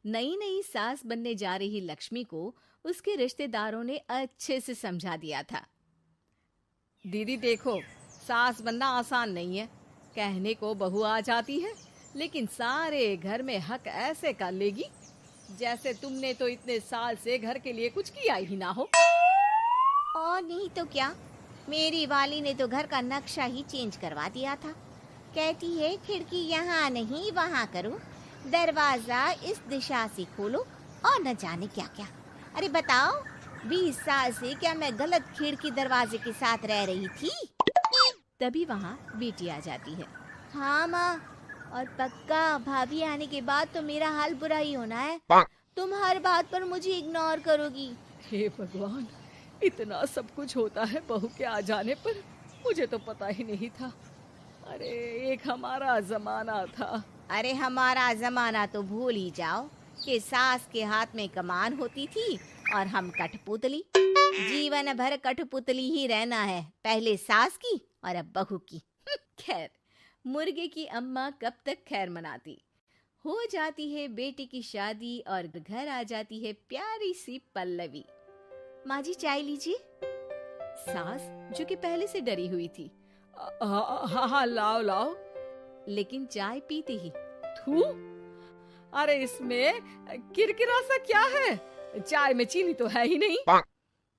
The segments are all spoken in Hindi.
नई नई सास बनने जा रही लक्ष्मी को उसके रिश्तेदारों ने अच्छे से समझा दिया था। दीदी देखो, सास बनना आसान नहीं है। कहने को बहू आ जाती है, लेकिन सारे घर में हक ऐसे कर लेगी जैसे तुमने तो इतने साल से घर के लिए कुछ किया ही ना हो। और नहीं तो क्या, मेरी वाली ने तो घर का नक्शा ही चेंज करवा दिया था। कहती है खिड़की यहाँ नहीं वहाँ करो, दरवाजा इस दिशा से खोलो और न जाने क्या क्या। अरे बताओ, 20 साल से क्या मैं गलत खिड़की दरवाजे के साथ रह रही थी? तभी वहाँ बेटी आ जाती है। हाँ माँ, और पक्का भाभी आने के बाद तो मेरा हाल बुरा ही होना है। तुम हर बात पर मुझे इग्नोर करोगी। हे भगवान, इतना सब कुछ होता है बहू के आ जाने पर, मुझे तो पता ही नहीं था। अरे एक हमारा जमाना था। अरे हमारा जमाना तो भूल ही जाओ कि सास के हाथ में कमान होती थी और हम कठपुतली। जीवन भर कठपुतली ही रहना है, पहले सास की और अब बहू की। खैर, मुर्गे की अम्मा कब तक खैर मनाती। हो जाती है बेटी की शादी और घर आ जाती है प्यारी सी पल्लवी। माँ जी चाय लीजिए। सास जो कि पहले से डरी हुई थी, हाँ हाँ लाओ लाओ, लेकिन चाय पीते ही थू, अरे इसमें किरकिरा सा क्या है? चाय में चीनी तो है ही नहीं।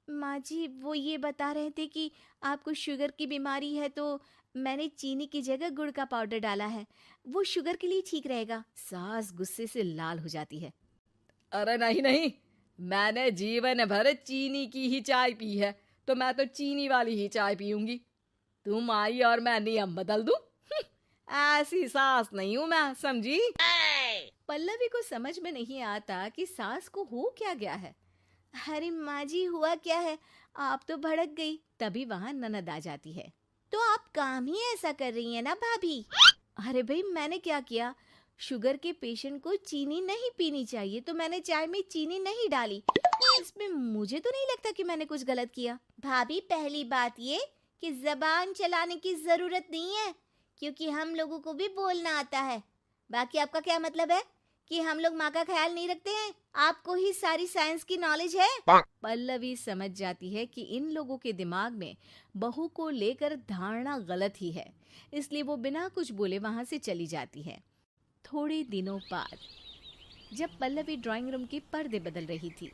माँ जी वो ये बता रहे थे कि आपको शुगर की बीमारी है, तो मैंने चीनी की जगह गुड़ का पाउडर डाला है, वो शुगर के लिए ठीक रहेगा। सास गुस्से से लाल हो जाती है। अरे नहीं नहीं, मैंने जीवन भर चीनी की ही चाय पी है, तो मैं तो चीनी वाली ही चाय पीऊंगी। तुम आई और मैं नियम बदल दूं? ऐसी सास नहीं हूं मैं, समझी? पल्लवी को समझ में नहीं आता कि सास को हो क्या गया है। अरे माँ जी हुआ क्या है, आप तो भड़क गई। तभी वहाँ ननद आ जाती है। तो आप काम ही ऐसा कर रही है ना भाभी? अरे भाई मैंने क्या किया? शुगर के पेशेंट को चीनी नहीं पीनी चाहिए, तो मैंने चाय में चीनी नहीं डाली। इसमें मुझे तो नहीं लगता कि मैंने कुछ गलत किया। भाभी पहली बात ये कि जबान चलाने की जरूरत नहीं है, क्योंकि हम लोगों को भी बोलना आता है। बाकी आपका क्या मतलब है कि हम लोग माँ का ख्याल नहीं रखते हैं? आपको ही सारी साइंस की नॉलेज है। पल्लवी समझ जाती है कि इन लोगों के दिमाग में बहू को लेकर धारणा गलत ही है, इसलिए वो बिना कुछ बोले वहां से चली जाती है। थोड़े दिनों बाद जब पल्लवी ड्राइंग रूम के पर्दे बदल रही थी,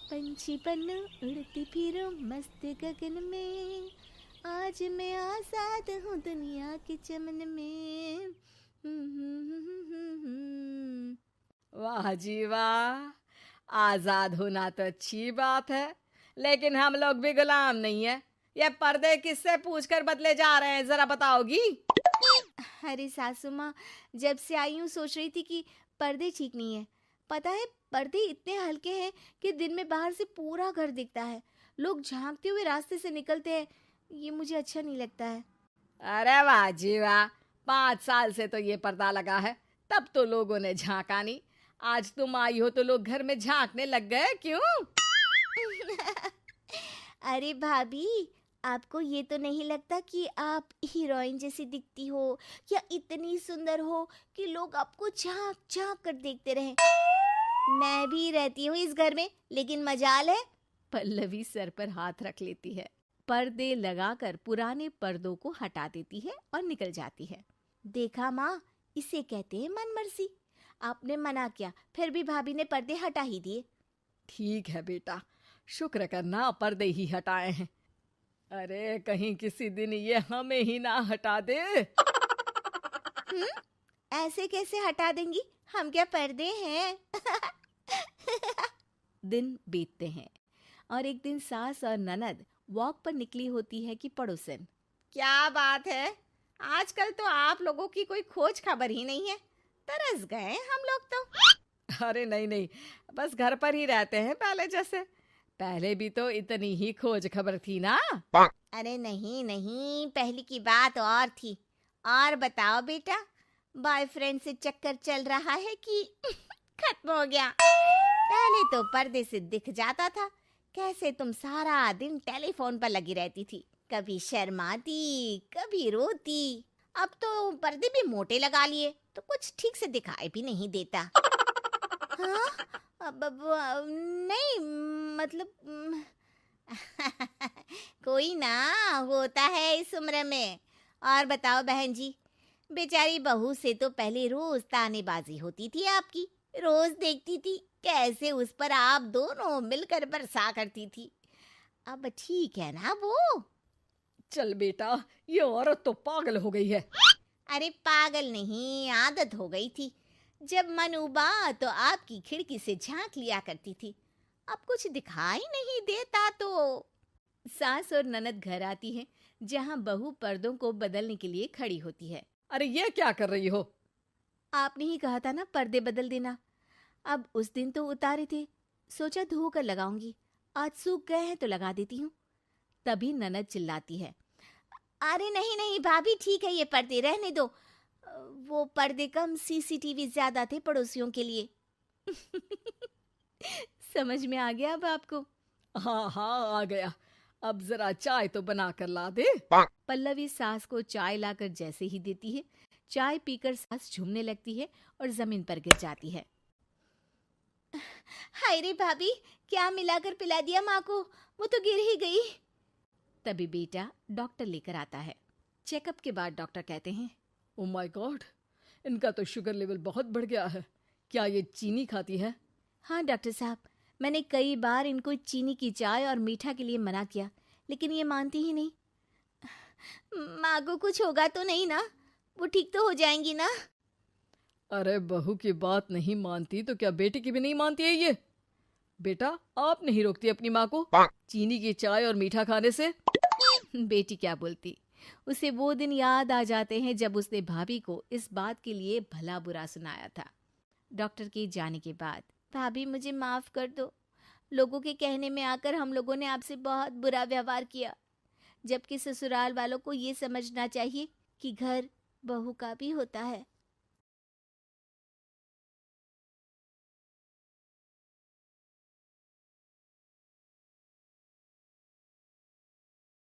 पंछी पन्नू उड़ती फिरूं मस्त गगन में, आज मैं आजाद हूँ दुनिया के चमन में। वाह जी वाह, आजाद होना तो अच्छी बात है, लेकिन हम लोग भी गुलाम नहीं है। ये पर्दे किससे पूछकर बदले जा रहे हैं, जरा बताओगी? अरे सासू माँ, जब से आई हूँ सोच रही थी कि पर्दे ठीक नहीं है। पता है पर्दे इतने हल्के हैं कि दिन में बाहर से पूरा घर दिखता है, लोग झांकते हुए रास्ते से निकलते हैं, ये मुझे अच्छा नहीं लगता है। अरे वाह जी वाह, 5 साल से तो ये पर्दा लगा है, तब तो लोगों ने झांका नहीं। आज तुम आई हो तो लोग घर में झांकने लग गए, क्यों? अरे भाभी, आपको ये तो नहीं लगता कि आप हीरोइन जैसी दिखती हो या इतनी सुंदर हो कि लोग आपको झांक झांक कर देखते रहें? मैं भी रहती हूँ इस घर में, लेकिन मजाल है। पल्लवी सर पर हाथ रख लेती है, पर्दे लगाकर पुराने पर्दों को हटा देती है और निकल जाती है। देखा माँ, इसे कहते हैं मनमर्जी। आपने मना किया, फिर भी भाभी ने पर्दे हटा ही दिए। ठीक है बेटा, शुक्र करना पर्दे ही हटाए हैं। अरे कहीं किसी दिन ये हमें ही ना हटा दे। ऐसे कैसे हटा देंगी, हम क्या पर्दे हैं? दिन बीतते हैं और एक दिन सास और ननद वॉक पर निकली होती है कि पड़ोसन, क्या बात है, आजकल तो आप लोगों की कोई खोज खबर ही नहीं है। तरस गए हम लोग तो। अरे नहीं नहीं, बस घर पर ही रहते हैं पहले जैसे। पहले भी तो इतनी ही खोज खबर थी ना। अरे नहीं नहीं, पहले की बात और थी। और बताओ बेटा, बॉयफ्रेंड से चक्कर चल रहा है कि खत्म हो गया? पहले तो पर्दे से दिख जाता था कैसे तुम सारा दिन टेलीफोन पर लगी रहती थी, कभी शर्माती कभी रोती। अब तो पर्दे भी मोटे लगा लिए तो कुछ ठीक से दिखाई भी नहीं देता। हाँ? नहीं, मतलब कोई ना, होता है इस उम्र में। और बताओ बहन जी, बेचारी बहू से तो पहले रोज तानेबाजी होती थी आपकी, रोज देखती थी कैसे उस पर आप दोनों मिलकर बरसा करती थी। अब ठीक है ना वो? चल बेटा, ये औरत तो पागल हो गई है। अरे पागल नहीं, आदत हो गई थी। जब मन उबा तो आपकी खिड़की से झांक लिया करती थी, अब कुछ दिखाई नहीं देता तो। सास और ननद घर आती है, जहां बहू पर्दों को बदलने के लिए खड़ी होती है। अरे ये क्या कर रही हो? आपने ही कहा था ना पर्दे बदल देना। अब उस दिन तो उतारे थे, सोचा धो कर लगाऊंगी, आज सूख गए हैं तो लगा देती हूँ। तभी ननद चिल्लाती है, अरे नहीं नहीं भाभी, ठीक है ये पर्दे रहने दो। वो पर्दे कम, सीसीटीवी ज्यादा थे पड़ोसियों के लिए। समझ में आ गया अब आपको? हाँ हाँ, आ गया। अब जरा चाय तो बना कर ला दे। पल्लवी सास को चाय लाकर जैसे ही देती है, चाय पीकर सास झूमने लगती है और जमीन पर गिर जाती है। हाय रे भाभी, क्या मिलाकर पिला दिया माँ को, वो तो गिर ही गई। तभी बेटा डॉक्टर लेकर आता है। चेकअप के बाद डॉक्टर कहते हैं, ओ माय गॉड, इनका तो शुगर लेवल बहुत बढ़ गया है। क्या ये चीनी खाती है? हाँ डॉक्टर साहब, मैंने कई बार इनको चीनी की चाय और मीठा के लिए मना किया, लेकिन ये मानती ही नहीं। माँ को कुछ होगा तो नहीं ना? वो ठीक तो हो जाएंगी ना? अरे बहू की बात नहीं मानती तो क्या बेटी की भी नहीं मानती है ये? बेटा, आप नहीं रोकती अपनी माँ को चीनी की चाय और मीठा खाने से? बेटी क्या बोलती, उसे वो दिन याद आ जाते हैं जब उसने भाभी को इस बात के लिए भला बुरा सुनाया था। डॉक्टर के जाने के बाद, भाभी मुझे माफ कर दो, लोगों के कहने में आकर हम लोगों ने आपसे बहुत बुरा व्यवहार किया, जबकि ससुराल वालों को ये समझना चाहिए कि घर बहू का भी होता है।